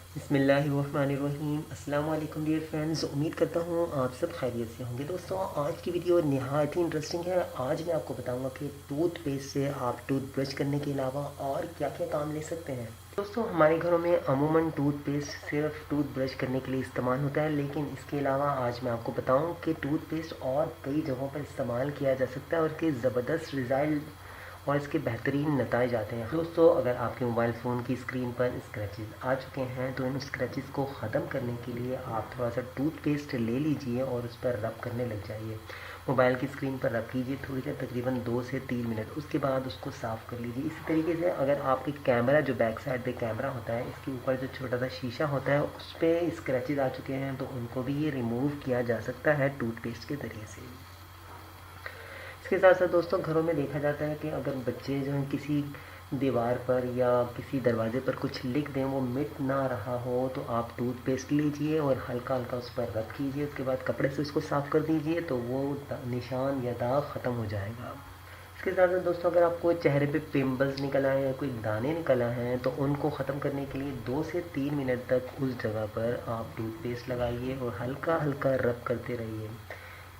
बिस्मिल्लाहिर्रहमानिर्रहीम। अस्सलाम वालेकुम डियर फ्रेंड्स, उम्मीद करता हूँ आप सब खैरियत से होंगे। दोस्तों, आज की वीडियो नहायत ही इंटरेस्टिंग है। आज मैं आपको बताऊंगा कि टूथपेस्ट से आप टूथब्रश करने के अलावा और क्या क्या काम ले सकते हैं। दोस्तों, हमारे घरों में अमूमन टूथपेस्ट सिर्फ टूथब्रश करने के लिए इस्तेमाल होता है, लेकिन इसके अलावा आज मैं आपको बताऊँ कि टूथपेस्ट और कई जगहों पर इस्तेमाल किया जा सकता है और इसके ज़बरदस्त रिज़ल्ट और इसके बेहतरीन नताइज आते हैं। दोस्तों, अगर आपके मोबाइल फ़ोन की स्क्रीन पर स्क्रैचेस आ चुके हैं तो इन स्क्रैचेस को ख़त्म करने के लिए आप थोड़ा सा टूथपेस्ट ले लीजिए और उस पर रब करने लग जाइए। मोबाइल की स्क्रीन पर रब कीजिए थोड़ी देर, तकरीबन 2 से 3 मिनट। उसके बाद उसको साफ़ कर लीजिए। इसी तरीके से अगर आपके कैमरा, जो बैक साइड पे कैमरा होता है, इसके ऊपर जो छोटा सा शीशा होता है, उस पर स्क्रैचेस आ चुके हैं तो उनको भी ये रिमूव किया जा सकता है टूथपेस्ट के ज़रिए से। इसके साथ साथ दोस्तों, घरों में देखा जाता है कि अगर बच्चे जो हैं किसी दीवार पर या किसी दरवाजे पर कुछ लिख दें, वो मिट ना रहा हो, तो आप टूथपेस्ट लीजिए और हल्का हल्का उस पर रब कीजिए। उसके बाद कपड़े से उसको साफ़ कर दीजिए तो वो निशान या दाग ख़त्म हो जाएगा। इसके साथ साथ दोस्तों, अगर आपको चेहरे पे पिंपल्स निकल आए या कोई दाने निकल आए हैं तो उनको ख़त्म करने के लिए 2 से 3 मिनट तक उस जगह पर आप टूथपेस्ट लगाइए और हल्का हल्का रब करते रहिए।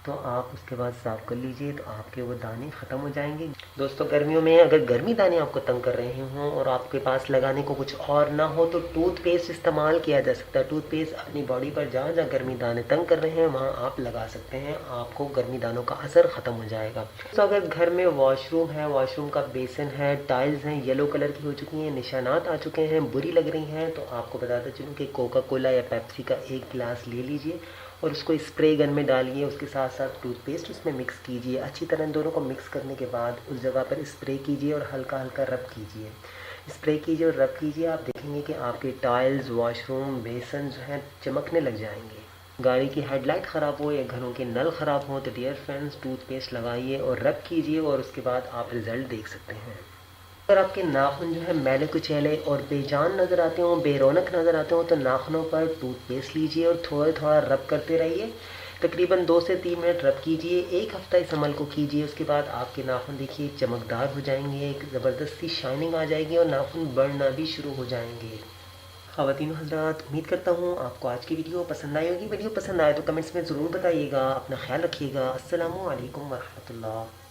तो आप उसके बाद साफ़ कर लीजिए तो आपके वो दाने ख़त्म हो जाएंगे। दोस्तों, गर्मियों में अगर गर्मी दाने आपको तंग कर रहे हों और आपके पास लगाने को कुछ और ना हो तो टूथपेस्ट इस्तेमाल किया जा सकता है। टूथपेस्ट अपनी बॉडी पर जहाँ जहाँ गर्मी दाने तंग कर रहे हैं वहाँ आप लगा सकते हैं, आपको गर्मी दानों का असर ख़त्म हो जाएगा। तो अगर घर में वॉशरूम है, वॉशरूम का बेसन है, टाइल्स हैं येलो कलर की हो चुकी हैं, निशानात आ चुके हैं, बुरी लग रही हैं, तो आपको बताता चलूँ कि कोका कोला या पेप्सी का एक गिलास ले लीजिए और उसको स्प्रे गन में डालिए। उसके साथ साथ टूथपेस्ट उसमें मिक्स कीजिए। अच्छी तरह इन दोनों को मिक्स करने के बाद उस जगह पर स्प्रे कीजिए और हल्का हल्का रब कीजिए। स्प्रे कीजिए और रब कीजिए। आप देखेंगे कि आपके टाइल्स, वॉशरूम, बेसन जो हैं चमकने लग जाएंगे। गाड़ी की हेडलाइट ख़राब हो या घरों के नल ख़राब हो तो डियर फ्रेंड्स, टूथपेस्ट लगाइए और रब कीजिए और उसके बाद आप रिज़ल्ट देख सकते हैं। अगर आपके नाखून जो है मैले कुचैले और बेजान नज़र आते हो, बेरौनक नज़र आते हो, तो नाखूनों पर टूथपेस्ट लीजिए और थोड़ा थोड़ा रब करते रहिए। तकरीबन 2 से 3 मिनट रब कीजिए। एक हफ़्ता इस अमल को कीजिए। उसके बाद आपके नाखून देखिए चमकदार हो जाएंगे, एक ज़बरदस्ती शाइनिंग आ जाएगी और नाखून बढ़ना भी शुरू हो जाएंगे। ख़वातीन हज़रात, उम्मीद करता हूँ आपको आज की वीडियो पसंद आई होगी। वीडियो पसंद आए तो कमेंट्स में ज़रूर बताइएगा। अपना ख्याल रखिएगा। अस्सलामु अलैकुम वरहमतुल्लाह।